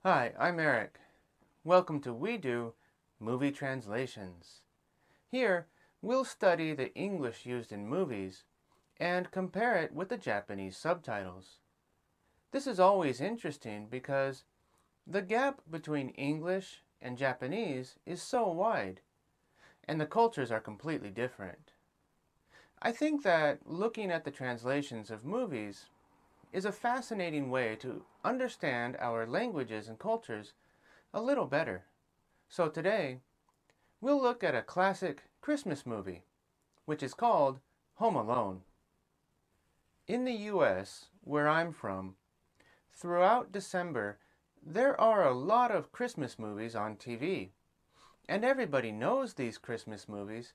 Hi, I'm Eric. Welcome to We Do Movie Translations. Here, we'll study the English used in movies and compare it with the Japanese subtitles. This is always interesting because the gap between English and Japanese is so wide, and the cultures are completely different. I think that looking at the translations of movies is a fascinating way to understand our languages and cultures a little better. So today, we'll look at a classic Christmas movie, which is called Home Alone. In the US, where I'm from, throughout December, there are a lot of Christmas movies on TV. And everybody knows these Christmas movies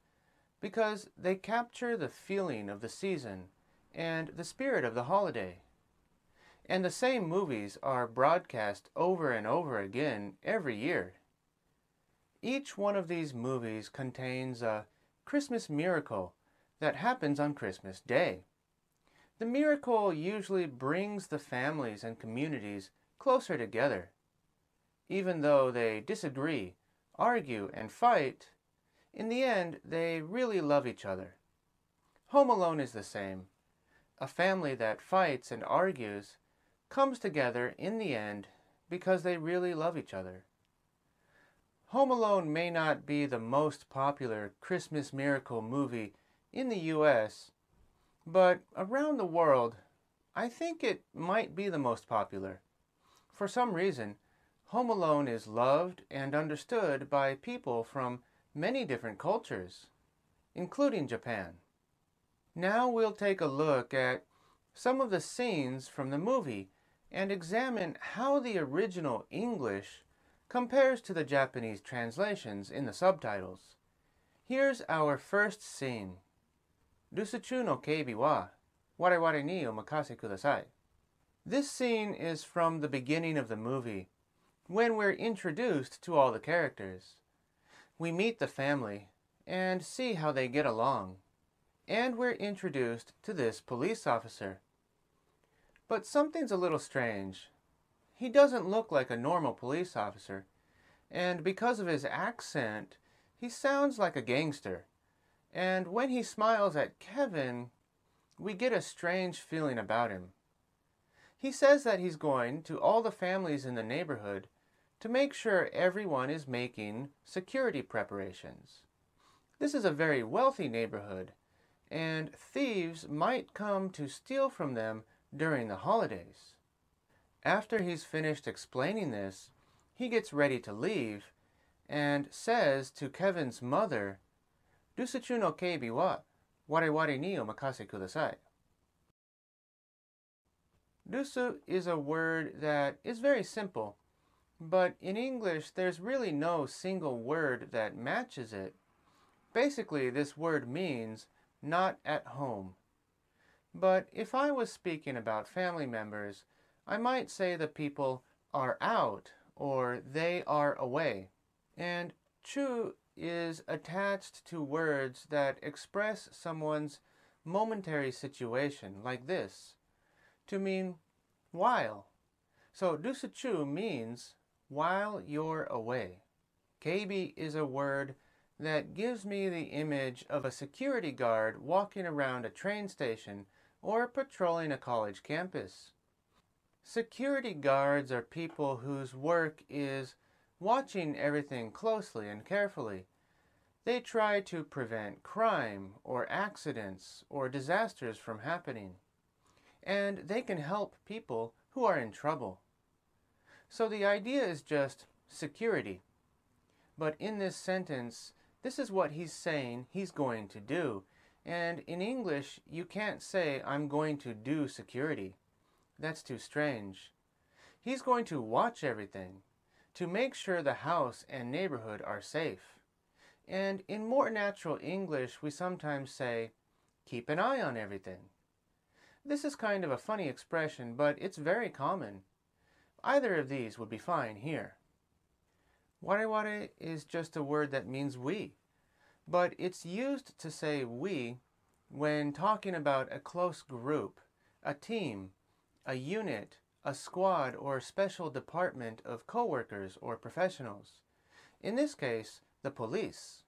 because they capture the feeling of the season and the spirit of the holiday. And the same movies are broadcast over and over again every year. Each one of these movies contains a Christmas miracle that happens on Christmas Day. The miracle usually brings the families and communities closer together. Even though they disagree, argue, and fight, in the end they really love each other. Home Alone is the same. A family that fights and argues comes together in the end because they really love each other. Home Alone may not be the most popular Christmas miracle movie in the US, but around the world, I think it might be the most popular. For some reason, Home Alone is loved and understood by people from many different cultures, including Japan. Now we'll take a look at some of the scenes from the movie and examine how the original English compares to the Japanese translations in the subtitles. Here's our first scene. 留守中の警備は我々にお任せください. This scene is from the beginning of the movie, when we're introduced to all the characters. We meet the family and see how they get along, and we're introduced to this police officer. But something's a little strange. He doesn't look like a normal police officer, and because of his accent, he sounds like a gangster. And when he smiles at Kevin, we get a strange feeling about him. He says that he's going to all the families in the neighborhood to make sure everyone is making security preparations. This is a very wealthy neighborhood, and thieves might come to steal from them during the holidays. After he's finished explaining this, he gets ready to leave and says to Kevin's mother, 留守中の警備は我々にお任せください. 留守 is a word that is very simple, but in English there's really no single word that matches it. Basically, this word means not at home. But if I was speaking about family members, I might say the people are out or they are away. And chu is attached to words that express someone's momentary situation, like this, to mean while. So 留守中 means while you're away. Keibi is a word that gives me the image of a security guard walking around a train station or patrolling a college campus. Security guards are people whose work is watching everything closely and carefully. They try to prevent crime or accidents or disasters from happening. And they can help people who are in trouble. So the idea is just security. But in this sentence, this is what he's saying he's going to do. And in English, you can't say, I'm going to do security. That's too strange. He's going to watch everything to make sure the house and neighborhood are safe. And in more natural English, we sometimes say, keep an eye on everything. This is kind of a funny expression, but it's very common. Either of these would be fine here. Wareware is just a word that means we, but it's used to say we when talking about a close group, a team, a unit, a squad or special department of coworkers or professionals. In this case, the police.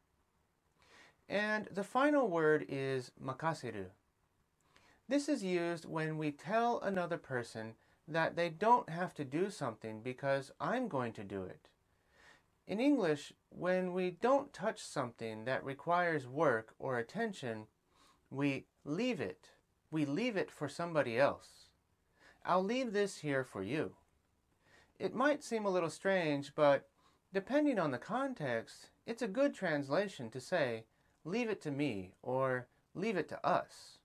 And the final word is makaseru. This is used when we tell another person that they don't have to do something because I'm going to do it. In English, when we don't touch something that requires work or attention, we leave it. We leave it for somebody else. I'll leave this here for you. It might seem a little strange, but depending on the context, it's a good translation to say, leave it to me, or leave it to us.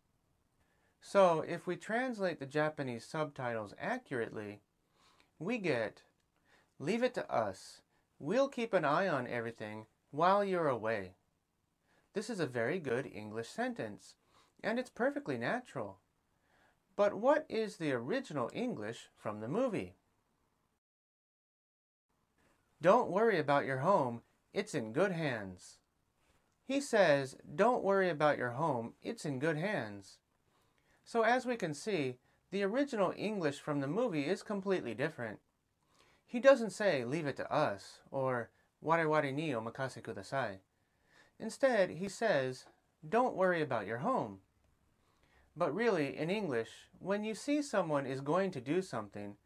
So if we translate the Japanese subtitles accurately, we get, leave it to us. We'll keep an eye on everything while you're away. This is a very good English sentence, and it's perfectly natural. But what is the original English from the movie? Don't worry about your home, it's in good hands. He says, don't worry about your home, it's in good hands. So as we can see, the original English from the movie is completely different. He doesn't say, leave it to us, or warawari ni omakase kudasai. Instead, he says, don't worry about your home. But really, in English, when you see someone is going to do something,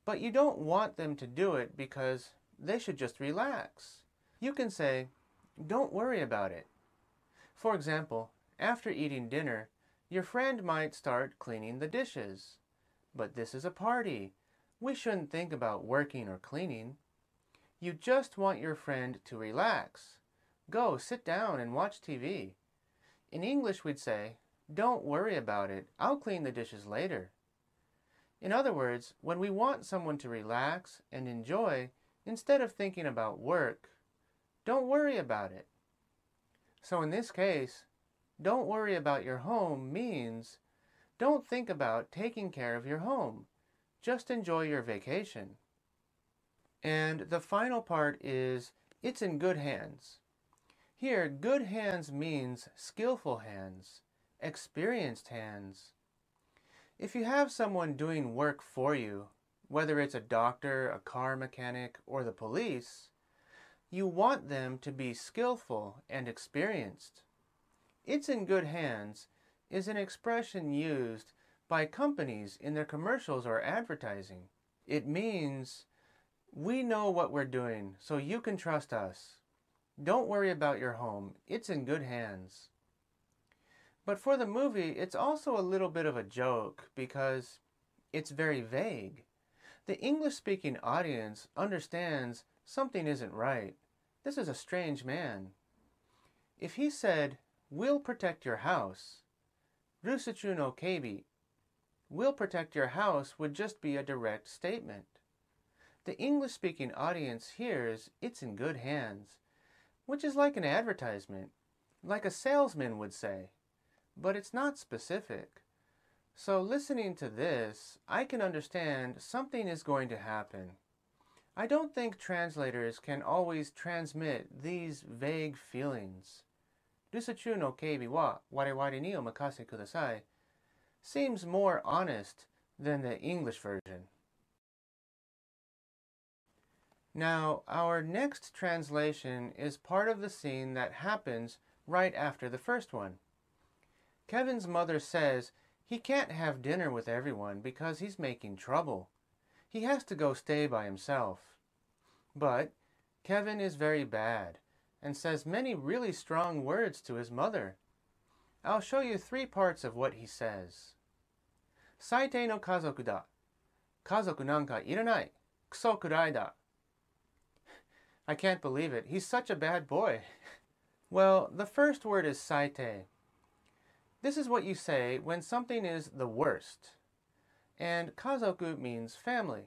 but you don't want them to do it because they should just relax, you can say, don't worry about it. For example, after eating dinner, your friend might start cleaning the dishes. But this is a party. We shouldn't think about working or cleaning. You just want your friend to relax. Go sit down and watch TV. In English, we'd say, don't worry about it. I'll clean the dishes later. In other words, when we want someone to relax and enjoy, instead of thinking about work, don't worry about it. So in this case, don't worry about your home means don't think about taking care of your home. Just enjoy your vacation. And the final part is, it's in good hands. Here, good hands means skillful hands, experienced hands. If you have someone doing work for you, whether it's a doctor, a car mechanic, or the police, you want them to be skillful and experienced. It's in good hands is an expression used by companies in their commercials or advertising. It means, we know what we're doing, so you can trust us. Don't worry about your home. It's in good hands. But for the movie, it's also a little bit of a joke because it's very vague. The English-speaking audience understands something isn't right. This is a strange man. If he said, we'll protect your house, Rusuchu no keibi, we'll protect your house would just be a direct statement. The English-speaking audience hears it's in good hands, which is like an advertisement, like a salesman would say, but it's not specific. So listening to this, I can understand something is going to happen. I don't think translators can always transmit these vague feelings. Rusuchu no keibi wa warawari ni omakase kudasai seems more honest than the English version. Now, our next translation is part of the scene that happens right after the first one. Kevin's mother says he can't have dinner with everyone because he's making trouble. He has to go stay by himself. But Kevin is very bad and says many really strong words to his mother. I'll show you 3 parts of what he says. Saitei no kazoku da. Kazoku nanka iranai. Kuso kurai da. I can't believe it. He's such a bad boy. Well, the first word is saitei. This is what you say when something is the worst. And kazoku means family.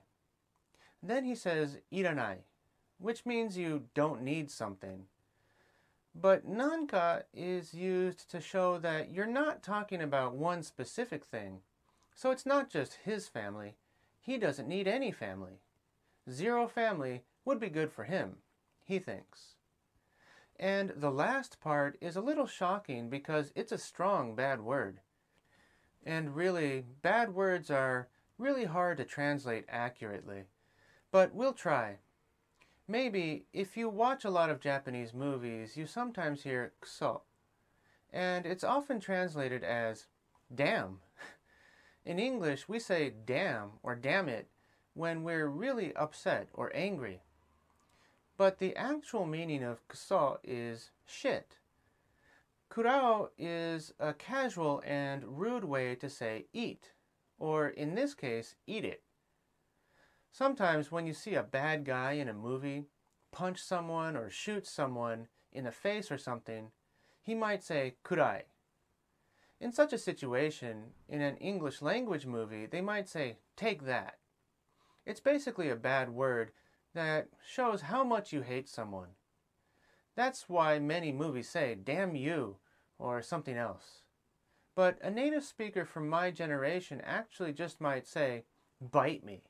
Then he says iranai, which means you don't need something. But nanka is used to show that you're not talking about one specific thing. So it's not just his family. He doesn't need any family. 0 family would be good for him, he thinks. And the last part is a little shocking because it's a strong bad word. And really, bad words are really hard to translate accurately, but we'll try. Maybe if you watch a lot of Japanese movies, you sometimes hear kuso, and it's often translated as damn. In English, we say damn or damn it when we're really upset or angry. But the actual meaning of kuso is shit. Kurao is a casual and rude way to say eat, or in this case, eat it. Sometimes when you see a bad guy in a movie punch someone or shoot someone in the face or something, he might say kurai. In such a situation, in an English language movie, they might say, take that. It's basically a bad word that shows how much you hate someone. That's why many movies say, damn you, or something else. But a native speaker from my generation actually just might say, bite me.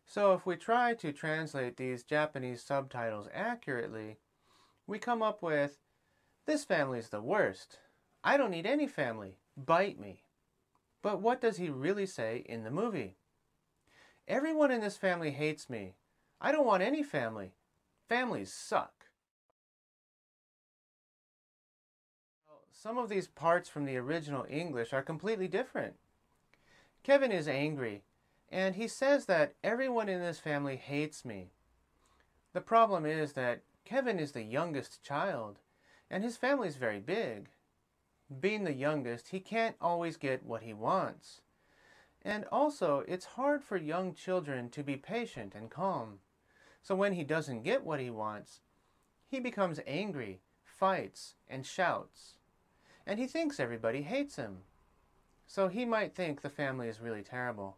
So if we try to translate these Japanese subtitles accurately, we come up with, this family's the worst. I don't need any family. Bite me. But what does he really say in the movie? Everyone in this family hates me. I don't want any family. Families suck. Some of these parts from the original English are completely different. Kevin is angry, and he says that everyone in this family hates me. The problem is that Kevin is the youngest child, and his family is very big. Being the youngest, he can't always get what he wants. And also, it's hard for young children to be patient and calm. So when he doesn't get what he wants, he becomes angry, fights, and shouts. And he thinks everybody hates him. So he might think the family is really terrible.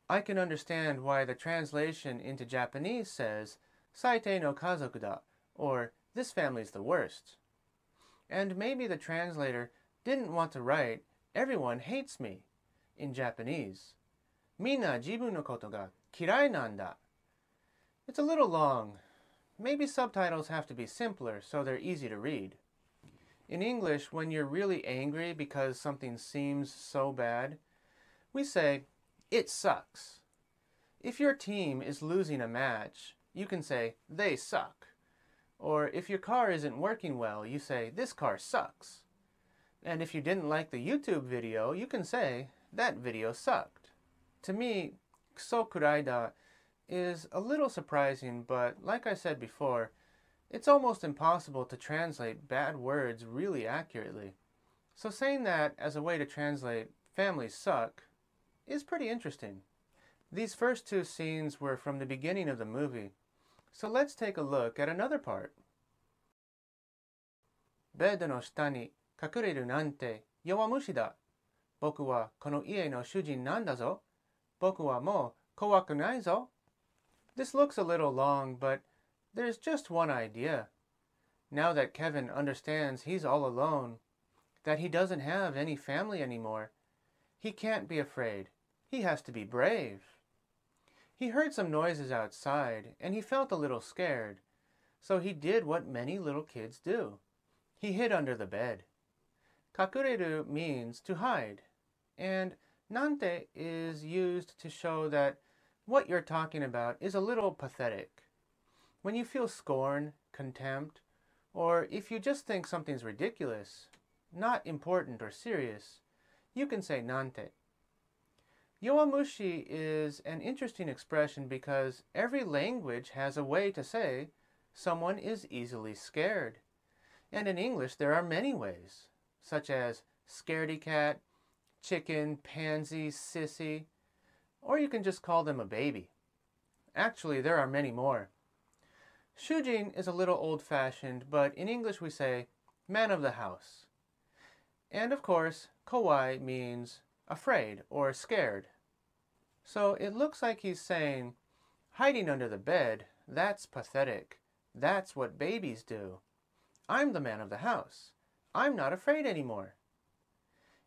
I can understand why the translation into Japanese says, Saitei no kazoku da, or this family's the worst. And maybe the translator didn't want to write, everyone hates me, in Japanese. Minna jibun no koto ga kirai nanda. It's a little long. Maybe subtitles have to be simpler so they're easy to read. In English, when you're really angry because something seems so bad, we say, it sucks. If your team is losing a match, you can say, they suck. Or if your car isn't working well, you say, this car sucks. And if you didn't like the YouTube video, you can say, that video sucked. To me, kuso kurai da is a little surprising, but like I said before, it's almost impossible to translate bad words really accurately. So saying that as a way to translate families suck is pretty interesting. These first two scenes were from the beginning of the movie, so let's take a look at another part. ベッドの下に隠れるなんて弱虫だ。僕はこの家の主人なんだぞ。僕はもう怖くないぞ。This looks a little long, but there's just one idea. Now that Kevin understands he's all alone, that he doesn't have any family anymore, he can't be afraid. He has to be brave. He heard some noises outside, and he felt a little scared. So he did what many little kids do. He hid under the bed. Kakureru means to hide, and nante is used to show that what you're talking about is a little pathetic. When you feel scorn, contempt, or if you just think something's ridiculous, not important or serious, you can say nante. Yowamushi is an interesting expression because every language has a way to say someone is easily scared. And in English there are many ways, such as scaredy cat, chicken, pansy, sissy, or you can just call them a baby. Actually, there are many more. Shujin is a little old-fashioned, but in English we say man of the house. And of course, kowai means afraid or scared. So it looks like he's saying, hiding under the bed, that's pathetic. That's what babies do. I'm the man of the house. I'm not afraid anymore.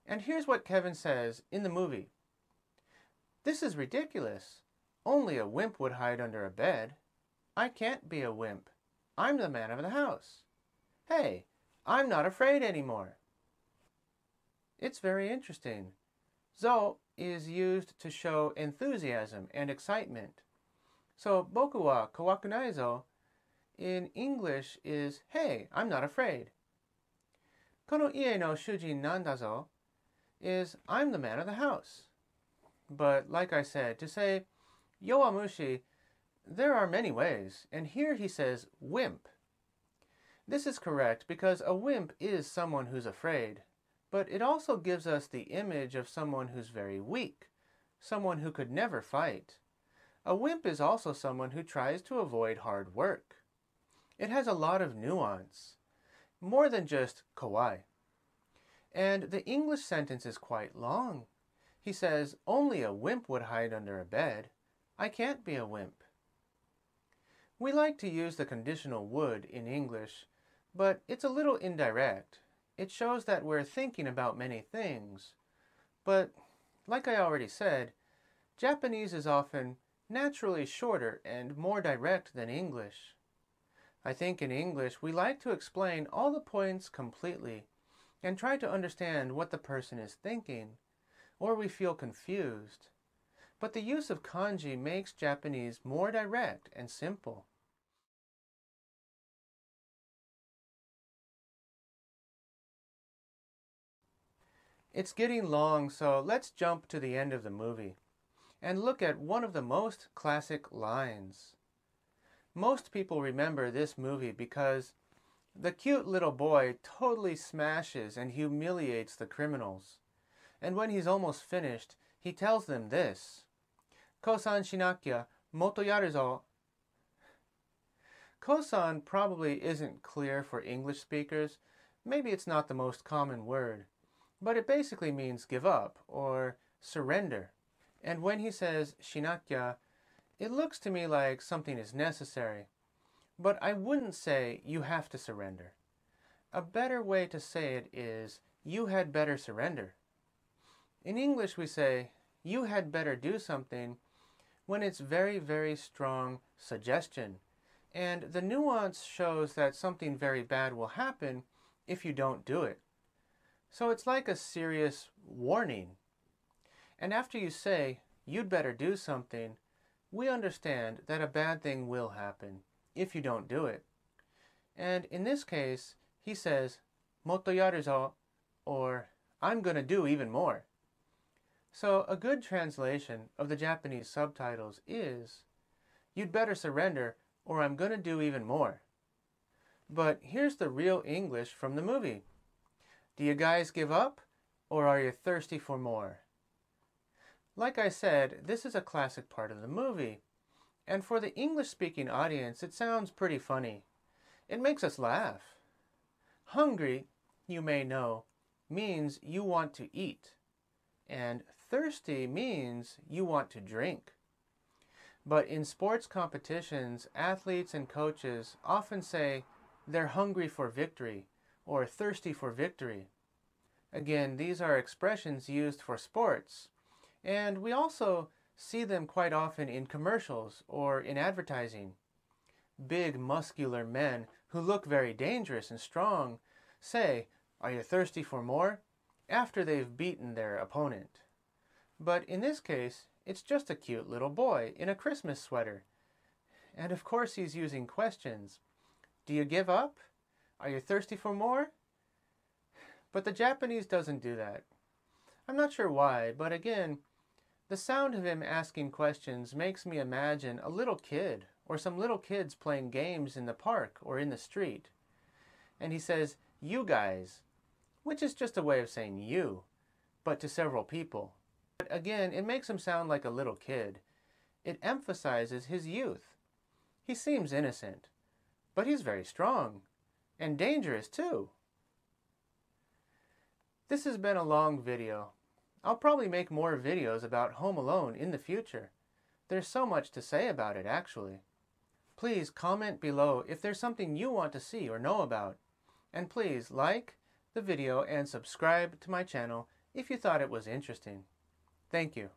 And here's what Kevin says in the movie. This is ridiculous. Only a wimp would hide under a bed. I can't be a wimp. I'm the man of the house. Hey, I'm not afraid anymore. It's very interesting. Zo is used to show enthusiasm and excitement. So, boku wa kawakunai zo in English is, hey, I'm not afraid. Kono ie no shujin nanda zo is, I'm the man of the house. But like I said, to say yowamushi, there are many ways, and here he says wimp. This is correct because a wimp is someone who's afraid, but it also gives us the image of someone who's very weak, someone who could never fight. A wimp is also someone who tries to avoid hard work. It has a lot of nuance, more than just kawaii. And the English sentence is quite long. He says, only a wimp would hide under a bed. I can't be a wimp. We like to use the conditional would in English, but it's a little indirect. It shows that we're thinking about many things. But, like I already said, Japanese is often naturally shorter and more direct than English. I think in English we like to explain all the points completely and try to understand what the person is thinking, or we feel confused. But the use of kanji makes Japanese more direct and simple. It's getting long, so let's jump to the end of the movie and look at one of the most classic lines. Most people remember this movie because the cute little boy totally smashes and humiliates the criminals. And when he's almost finished, he tells them this: Kosan shinakya moto yaru zo. Kosan probably isn't clear for English speakers. Maybe it's not the most common word. But it basically means give up or surrender. And when he says shinakya, it looks to me like something is necessary. But I wouldn't say you have to surrender. A better way to say it is, you had better surrender. In English we say, you had better do something when it's very, very strong suggestion. And the nuance shows that something very bad will happen if you don't do it. So it's like a serious warning. And after you say, you'd better do something, we understand that a bad thing will happen if you don't do it. And in this case, he says, Motto yaru zo, or I'm gonna do even more. So a good translation of the Japanese subtitles is, you'd better surrender or I'm gonna do even more. But here's the real English from the movie. Do you guys give up or are you thirsty for more? Like I said, this is a classic part of the movie. And for the English-speaking audience, it sounds pretty funny. It makes us laugh. Hungry, you may know, means you want to eat. And thirsty means you want to drink. But in sports competitions, athletes and coaches often say they're hungry for victory or thirsty for victory. Again, these are expressions used for sports. And we also see them quite often in commercials or in advertising. Big, muscular men who look very dangerous and strong say, "Are you thirsty for more?" after they've beaten their opponent. But in this case, it's just a cute little boy in a Christmas sweater. And of course he's using questions. Do you give up? Are you thirsty for more? But the Japanese doesn't do that. I'm not sure why, but again, the sound of him asking questions makes me imagine a little kid or some little kids playing games in the park or in the street. And he says, you guys, which is just a way of saying you, but to several people. But again, it makes him sound like a little kid. It emphasizes his youth. He seems innocent, but he's very strong and dangerous too. This has been a long video. I'll probably make more videos about Home Alone in the future. There's so much to say about it, actually. Please comment below if there's something you want to see or know about. And please like the video and subscribe to my channel if you thought it was interesting. Thank you.